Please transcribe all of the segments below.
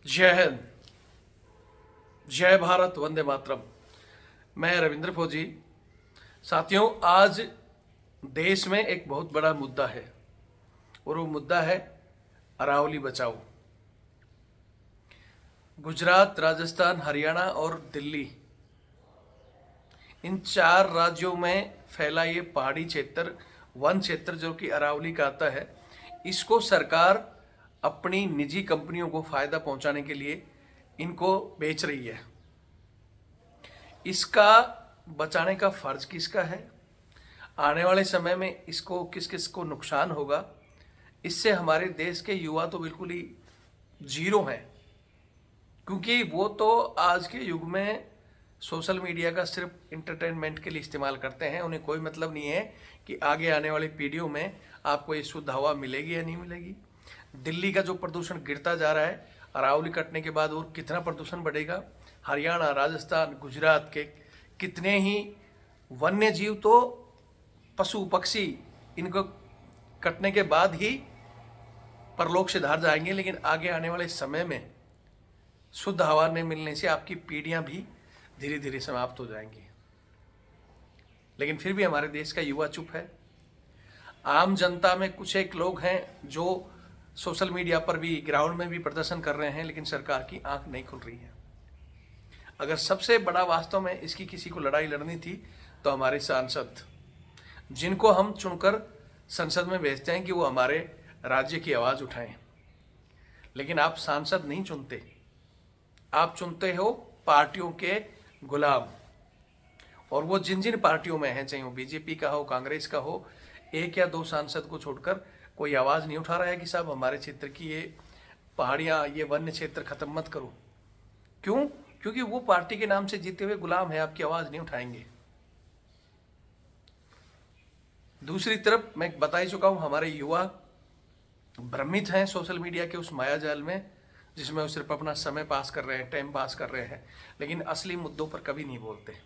जय हिंद, जय भारत, वंदे मातरम। मैं रविंद्र फौजी। साथियों, आज देश में एक बहुत बड़ा मुद्दा है और वो मुद्दा है अरावली बचाओ। गुजरात, राजस्थान, हरियाणा और दिल्ली, इन 4 राज्यों में फैला ये पहाड़ी क्षेत्र, वन क्षेत्र जो कि अरावली का आता है, इसको सरकार अपनी निजी कंपनियों को फायदा पहुंचाने के लिए इनको बेच रही है। इसका बचाने का फर्ज किसका है? आने वाले समय में इसको किस किस को नुकसान होगा? इससे हमारे देश के युवा तो बिल्कुल ही जीरो हैं, क्योंकि वो तो आज के युग में सोशल मीडिया का सिर्फ इंटरटेनमेंट के लिए इस्तेमाल करते हैं। उन्हें कोई मतलब नहीं है कि आगे आने वाली पीढ़ियों में आपको ये शुद्ध हवा मिलेगी या नहीं मिलेगी। दिल्ली का जो प्रदूषण गिरता जा रहा है, अरावली कटने के बाद और कितना प्रदूषण बढ़ेगा। हरियाणा, राजस्थान, गुजरात के कितने ही वन्य जीव तो पशु पक्षी इनको कटने के बाद ही परलोक से धार जाएंगे, लेकिन आगे आने वाले समय में शुद्ध हवा नहीं मिलने से आपकी पीढ़ियां भी धीरे धीरे समाप्त हो जाएंगी। लेकिन फिर भी हमारे देश का युवा चुप है। आम जनता में कुछ एक लोग हैं जो सोशल मीडिया पर भी, ग्राउंड में भी प्रदर्शन कर रहे हैं, लेकिन सरकार की आंख नहीं खुल रही है। अगर सबसे बड़ा वास्तव में इसकी किसी को लड़ाई लड़नी थी तो हमारे सांसद, जिनको हम चुनकर संसद में भेजते हैं कि वो हमारे राज्य की आवाज़ उठाएं, लेकिन आप सांसद नहीं चुनते, आप चुनते हो पार्टियों के गुलाम। और वो जिन जिन पार्टियों में हैं, चाहे वो बीजेपी का हो, कांग्रेस का हो, 1 या 2 सांसद को छोड़कर कोई आवाज़ नहीं उठा रहा है कि साहब हमारे क्षेत्र की ये पहाड़ियाँ, ये वन्य क्षेत्र खत्म मत करो। क्यों? क्योंकि वो पार्टी के नाम से जीते हुए गुलाम है, आपकी आवाज़ नहीं उठाएंगे। दूसरी तरफ मैं बता ही चुका हूँ, हमारे युवा भ्रमित हैं सोशल मीडिया के उस माया जाल में, जिसमें वो सिर्फ अपना समय पास कर रहे हैं, टाइम पास कर रहे हैं, लेकिन असली मुद्दों पर कभी नहीं बोलते।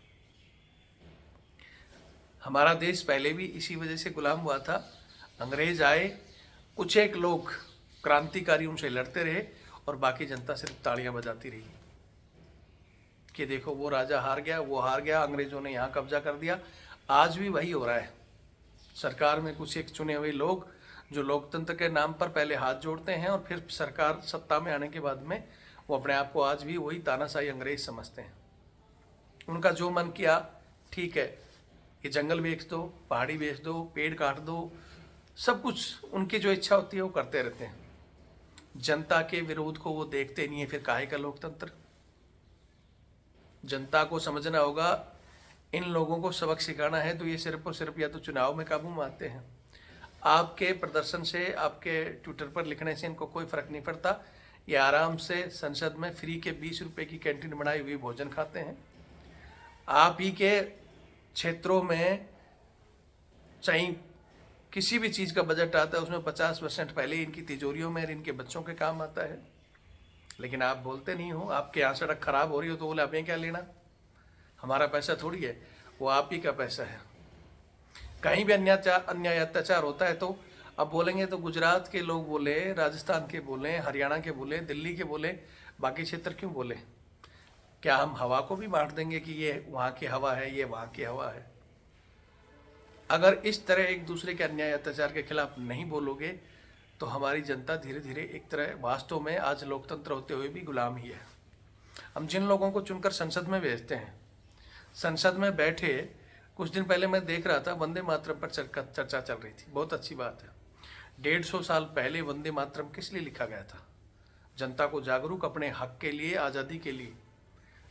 हमारा देश पहले भी इसी वजह से गुलाम हुआ था। अंग्रेज आए, कुछ एक लोग क्रांतिकारी उनसे लड़ते रहे और बाकी जनता सिर्फ तालियां बजाती रही कि देखो वो राजा हार गया, वो हार गया, अंग्रेजों ने यहाँ कब्जा कर दिया। आज भी वही हो रहा है। सरकार में कुछ एक चुने हुए लोग जो लोकतंत्र के नाम पर पहले हाथ जोड़ते हैं और फिर सरकार सत्ता में आने के बाद में वो अपने आप को आज भी वही तानाशाही अंग्रेज समझते हैं। उनका जो मन किया, ठीक है, ये जंगल बेच दो, पहाड़ी बेच दो, पेड़ काट दो, सब कुछ उनकी जो इच्छा होती है वो करते रहते हैं। जनता के विरोध को वो देखते नहीं है, फिर काहे का लोकतंत्र। जनता को समझना होगा, इन लोगों को सबक सिखाना है तो ये सिर्फ और सिर्फ या तो चुनाव में काबू में आते हैं। आपके प्रदर्शन से, आपके ट्विटर पर लिखने से इनको कोई फर्क नहीं पड़ता। ये आराम से संसद में फ्री के 20 रुपए की कैंटीन बनाई हुई भोजन खाते हैं। आप ही के क्षेत्रों में चाहे किसी भी चीज़ का बजट आता है, उसमें 50% पहले इनकी तिजोरियों में और इनके बच्चों के काम आता है, लेकिन आप बोलते नहीं हो। आपके यहाँ सड़क खराब हो रही हो तो बोले हमें क्या लेना, हमारा पैसा थोड़ी है, वो आप ही का पैसा है। कहीं भी अन्याय अत्याचार होता है तो अब बोलेंगे तो गुजरात के लोग बोले, राजस्थान के बोले, हरियाणा के बोले, दिल्ली के बोले, बाकी क्षेत्र क्यों बोले? क्या हम हवा को भी बांट देंगे कि ये वहाँ की हवा है, ये वहाँ की हवा है? अगर इस तरह एक दूसरे के अन्याय अत्याचार के खिलाफ नहीं बोलोगे तो हमारी जनता धीरे धीरे एक तरह वास्तव में आज लोकतंत्र होते हुए भी गुलाम ही है। हम जिन लोगों को चुनकर संसद में भेजते हैं, संसद में बैठे, कुछ दिन पहले मैं देख रहा था वंदे मातरम पर चर्चा चल रही थी। बहुत अच्छी बात है। 150 साल पहले वंदे मातरम किस लिए लिखा गया था? जनता को जागरूक, अपने हक के लिए, आज़ादी के लिए।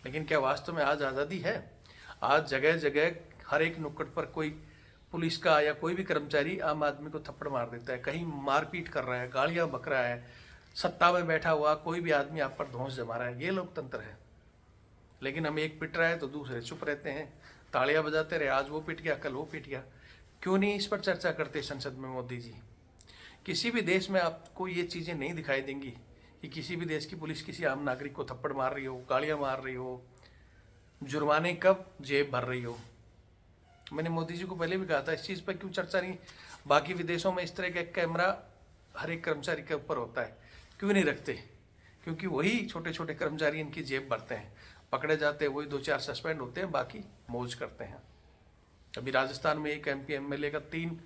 लेकिन क्या वास्तव में आज आज़ादी है? आज जगह जगह हर एक नुक्कड़ पर कोई पुलिस का या कोई भी कर्मचारी आम आदमी को थप्पड़ मार देता है, कहीं मारपीट कर रहा है, गालियां बक रहा है, सत्ता में बैठा हुआ कोई भी आदमी आप पर धौंस जमा रहा है। ये लोकतंत्र है। लेकिन हम एक पिट रहा है तो दूसरे चुप रहते हैं, तालियां बजाते रहे, आज वो पिट गया, कल वो पिट गया। क्यों नहीं इस पर चर्चा करते संसद में मोदी जी? किसी भी देश में आपको ये चीज़ें नहीं दिखाई देंगी कि किसी भी देश की पुलिस किसी आम नागरिक को थप्पड़ मार रही हो, गालियां मार रही हो, जुर्माने कब जेब भर रही हो। मैंने मोदी जी को पहले भी कहा था, इस चीज़ पर क्यों चर्चा नहीं? बाकी विदेशों में इस तरह का कैमरा हर एक कर्मचारी के ऊपर होता है, क्यों नहीं रखते क्योंकि वही छोटे छोटे कर्मचारी इनकी जेब भरते हैं। पकड़े जाते हैं वही 2-4 सस्पेंड होते हैं, बाकी मौज करते हैं। अभी राजस्थान में एक MP MLA का 3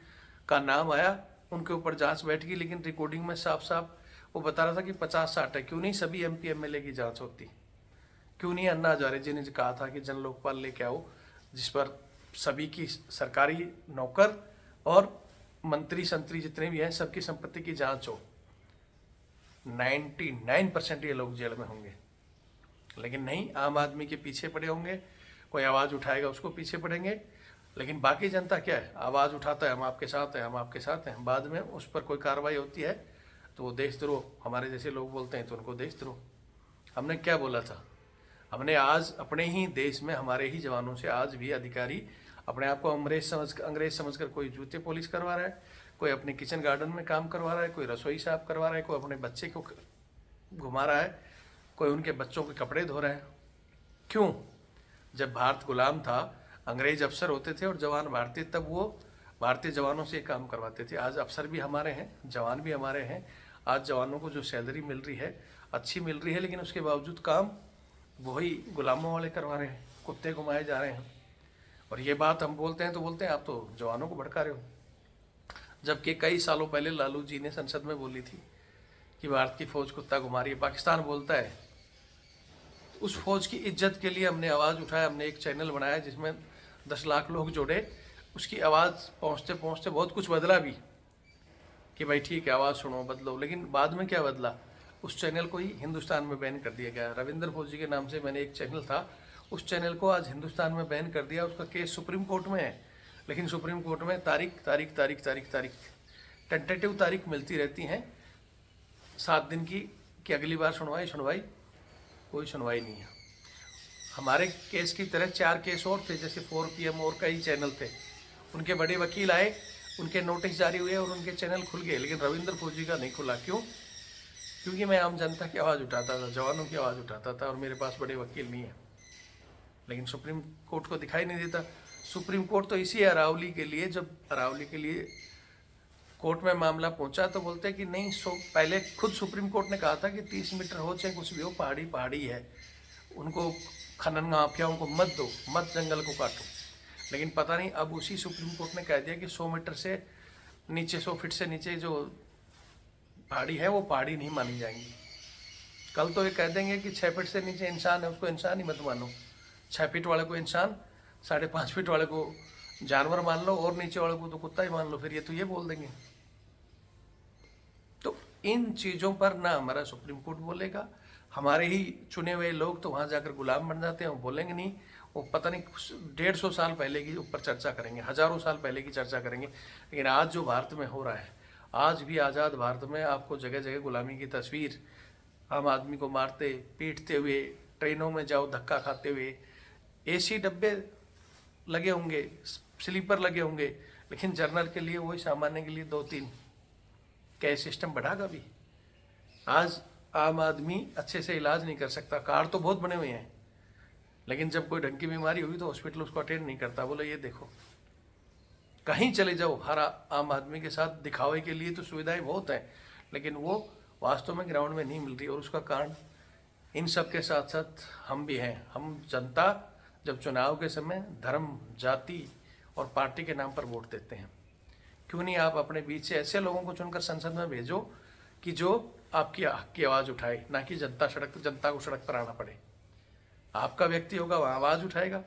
का नाम आया, उनके ऊपर जांच बैठ गई, लेकिन रिकॉर्डिंग में साफ साफ वो बता रहा था कि 50-60 है। क्यों नहीं सभी MP MLA की जांच होती? क्यों नहीं अन्ना हजारे जी ने कहा था कि जन लोकपाल लेके आओ, जिस पर सभी की सरकारी नौकर और मंत्री संतरी जितने भी हैं सबकी संपत्ति की जांच हो। 99% ये लोग जेल में होंगे, लेकिन नहीं, आम आदमी के पीछे पड़े होंगे। कोई आवाज़ उठाएगा उसको पीछे पड़ेंगे, लेकिन बाकी जनता क्या है, आवाज़ उठाता है हम आपके साथ हैं, हम आपके साथ हैं, बाद में उस पर कोई कार्रवाई होती है तो वो देशद्रोह, हमारे जैसे लोग बोलते हैं तो उनको देशद्रोह। हमने क्या बोला था? हमने आज अपने ही देश में हमारे ही जवानों से आज भी अधिकारी अपने आप को अंग्रेज समझकर कोई जूते पॉलिश करवा रहा है, कोई अपने किचन गार्डन में काम करवा रहा है, कोई रसोई साफ करवा रहा है, कोई अपने बच्चे को घुमा रहा है, कोई उनके बच्चों के कपड़े धो रहा है। क्यों? जब भारत गुलाम था, अंग्रेज अफसर होते थे और जवान भारतीय, तब वो भारतीय जवानों से काम करवाते थे। आज अफसर भी हमारे हैं, जवान भी हमारे हैं। आज जवानों को जो सैलरी मिल रही है अच्छी मिल रही है, लेकिन उसके बावजूद काम वही गुलामों वाले करवा रहे हैं, कुत्ते घुमाए जा रहे हैं। और ये बात हम बोलते हैं तो बोलते हैं आप तो जवानों को भड़का रहे हो, जबकि कई सालों पहले लालू जी ने संसद में बोली थी कि भारत की फौज कुत्ता घुमा रही है। पाकिस्तान बोलता है। उस फौज की इज्जत के लिए हमने आवाज़ उठाया, हमने एक चैनल बनाया जिसमें 10 लाख लोग जुड़े। उसकी आवाज़ पहुँचते पहुँचते बहुत कुछ बदला भी कि भाई ठीक है आवाज़ सुनो, बदलो। लेकिन बाद में क्या बदला? उस चैनल को ही हिंदुस्तान में बैन कर दिया गया। रविंद्र फौजी के नाम से मैंने एक चैनल था, उस चैनल को आज हिंदुस्तान में बैन कर दिया। उसका केस सुप्रीम कोर्ट में है, लेकिन सुप्रीम कोर्ट में तारीख टेंटेटिव तारीख मिलती रहती हैं 7 दिन की कि अगली बार सुनवाई, कोई सुनवाई नहीं है। हमारे केस की तरह 4 केस और थे, जैसे 4 PM और कई चैनल थे। उनके बड़े वकील आए, उनके नोटिस जारी हुए और उनके चैनल खुल गए, लेकिन रविंद्र फौजी का नहीं खुला। क्यों? क्योंकि मैं आम जनता की आवाज़ उठाता था, जवानों की आवाज़ उठाता था, और मेरे पास बड़े वकील नहीं है। लेकिन सुप्रीम कोर्ट को दिखाई नहीं देता। सुप्रीम कोर्ट तो इसी अरावली के लिए, जब अरावली के लिए कोर्ट में मामला पहुंचा तो बोलते हैं कि नहीं, पहले खुद सुप्रीम कोर्ट ने कहा था कि 30 मीटर हो चाहे कुछ भी हो, पहाड़ी है, उनको खनन माफियाओं को मत दो, मत जंगल को काटो। लेकिन पता नहीं अब उसी सुप्रीम कोर्ट ने कह दिया कि 100 मीटर से नीचे, 100 फीट से नीचे जो पहाड़ी है वो पहाड़ी नहीं मानी जाएंगी। कल तो ये कह देंगे कि 6 फीट से नीचे इंसान है, उसको इंसान ही मत मानो। 6 फीट वाले को इंसान, 5.5 फीट वाले को जानवर मान लो, और नीचे वाले को तो कुत्ता ही मान लो। फिर ये तो ये बोल देंगे। तो इन चीज़ों पर ना हमारा सुप्रीम कोर्ट बोलेगा, हमारे ही चुने हुए लोग तो वहाँ जाकर गुलाम बन जाते हैं, वो बोलेंगे नहीं। वो पता नहीं 150 साल पहले की ऊपर चर्चा करेंगे, हजारों साल पहले की चर्चा करेंगे। लेकिन आज जो भारत में हो रहा है, आज भी आज़ाद भारत में आपको जगह जगह गुलामी की तस्वीर, आम आदमी को मारते पीटते हुए, ट्रेनों में जाओ धक्का खाते हुए, AC डब्बे लगे होंगे, स्लीपर लगे होंगे, लेकिन जर्नल के लिए, वही सामान्य के लिए 2-3। क्या सिस्टम बढ़ा कभी? आज आम आदमी अच्छे से इलाज नहीं कर सकता। कार्ड तो बहुत बने हुए हैं, लेकिन जब कोई ढंग की बीमारी हुई तो हॉस्पिटल उसको अटेंड नहीं करता। बोले ये देखो, कहीं चले जाओ, हर आम आदमी के साथ दिखावे के लिए तो सुविधाएं बहुत हैं, लेकिन वो वास्तव में ग्राउंड में नहीं मिल रही। और उसका कारण इन सब के साथ साथ हम भी हैं। हम जनता जब चुनाव के समय धर्म, जाति और पार्टी के नाम पर वोट देते हैं। क्यों नहीं आप अपने बीच से ऐसे लोगों को चुनकर संसद में भेजो कि जो आपकी हक की आवाज़ उठाए, ना कि जनता को सड़क पर आना पड़े। आपका व्यक्ति होगा वहाँ आवाज़ उठाएगा।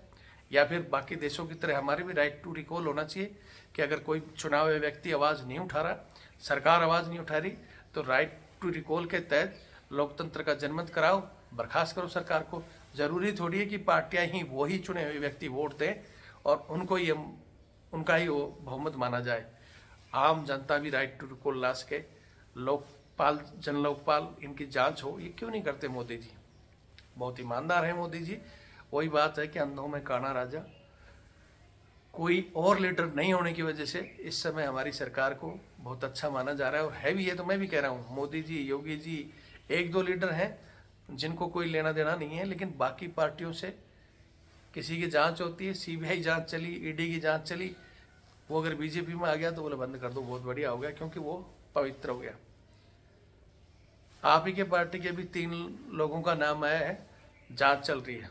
या फिर बाकी देशों की तरह हमारे भी राइट टू रिकॉल होना चाहिए कि अगर कोई चुनाव हुए व्यक्ति आवाज़ नहीं उठा रहा, सरकार आवाज़ नहीं उठा रही, तो राइट टू रिकॉल के तहत लोकतंत्र का जनमत कराओ, बर्खास्त करो सरकार को। जरूरी थोड़ी है कि पार्टियां ही वही चुने हुए व्यक्ति वोट दें और उनको ही उनका ही वो बहुमत माना जाए। आम जनता भी राइट टू रिकॉल ला सके, लोकपाल, जन लोकपाल, इनकी जांच हो। ये क्यों नहीं करते मोदी जी? बहुत ईमानदार है मोदी जी। वही बात है कि अंधों में काना राजा। कोई और लीडर नहीं होने की वजह से इस समय हमारी सरकार को बहुत अच्छा माना जा रहा है, और है भी। ये तो मैं भी कह रहा हूँ, मोदी जी, योगी जी, 1-2 लीडर हैं जिनको कोई लेना देना नहीं है, लेकिन बाकी पार्टियों से किसी की जांच होती है, CBI जांच चली, ED की जांच चली, वो अगर BJP में आ गया तो बोले बंद कर दो, बहुत बढ़िया हो गया, क्योंकि वो पवित्र हो गया। आप ही के पार्टी के भी 3 लोगों का नाम आया है, जांच चल रही है।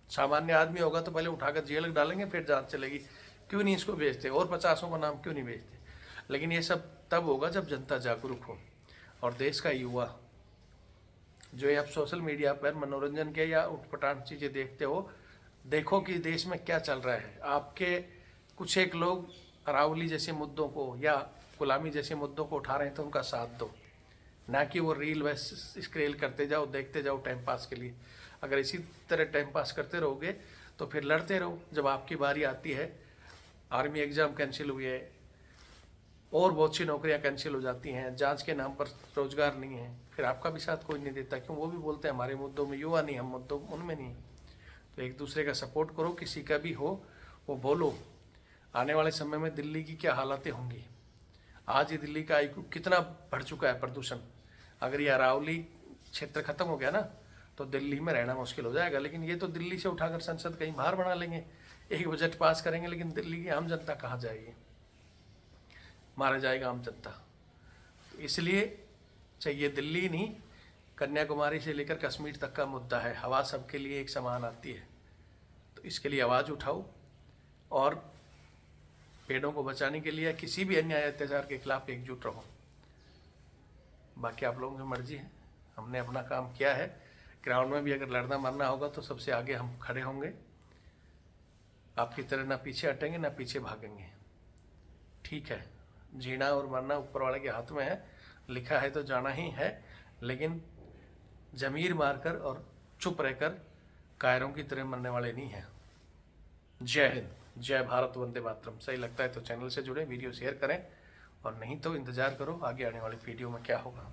सामान्य आदमी होगा तो पहले उठाकर जेल डालेंगे, फिर जांच चलेगी। क्यों नहीं इसको भेजते, और 50 का नाम क्यों नहीं भेजते? लेकिन ये सब तब होगा जब जनता जागरूक हो। और देश का युवा जो आप सोशल मीडिया पर मनोरंजन के या उठपटांग चीज़ें देखते हो, देखो कि देश में क्या चल रहा है। आपके कुछ एक लोग अरावली जैसे मुद्दों को या गुलामी जैसे मुद्दों को उठा रहे हैं तो उनका साथ दो, ना कि वो रील व स्क्रेल करते जाओ, देखते जाओ टाइम पास के लिए। अगर इसी तरह टाइम पास करते रहोगे तो फिर लड़ते रहो। जब आपकी बारी आती है, आर्मी एग्ज़ाम कैंसिल हुई है और बहुत सी नौकरियां कैंसिल हो जाती हैं, जांच के नाम पर रोजगार नहीं है, फिर आपका भी साथ कोई नहीं देता। क्यों? वो भी बोलते हैं हमारे मुद्दों में युवा नहीं, हम मुद्दों उनमें नहीं। तो एक दूसरे का सपोर्ट करो, किसी का भी हो वो बोलो। आने वाले समय में दिल्ली की क्या हालातें होंगी। आज ही दिल्ली का IQ कितना बढ़ चुका है, प्रदूषण। अगर ये अरावली क्षेत्र खत्म हो गया ना तो दिल्ली में रहना मुश्किल हो जाएगा। लेकिन ये तो दिल्ली से उठाकर संसद कहीं बाहर बना लेंगे, एक बजट पास करेंगे, लेकिन दिल्ली की आम जनता कहाँ जाएगी? मारा जाएगा आम जनता। इसलिए चाहिए दिल्ली नहीं, कन्याकुमारी से लेकर कश्मीर तक का मुद्दा है। हवा सबके लिए एक समान आती है, तो इसके लिए आवाज़ उठाओ और पेड़ों को बचाने के लिए किसी भी अन्याय अत्याचार के खिलाफ एकजुट रहो। बाकी आप लोगों की मर्जी है, हमने अपना काम किया है। ग्राउंड में भी अगर लड़ना मरना होगा तो सबसे आगे हम खड़े होंगे। आपकी तरह ना पीछे हटेंगे ना पीछे भागेंगे। ठीक है, जीना और मरना ऊपर वाले के हाथ में है, लिखा है तो जाना ही है। लेकिन जमीर मारकर और चुप रहकर कायरों की तरह मरने वाले नहीं हैं। जय हिंद, जय भारत, वंदे मातरम। सही लगता है तो चैनल से जुड़े, वीडियो शेयर करें, और नहीं तो इंतज़ार करो आगे आने वाली वीडियो में क्या होगा।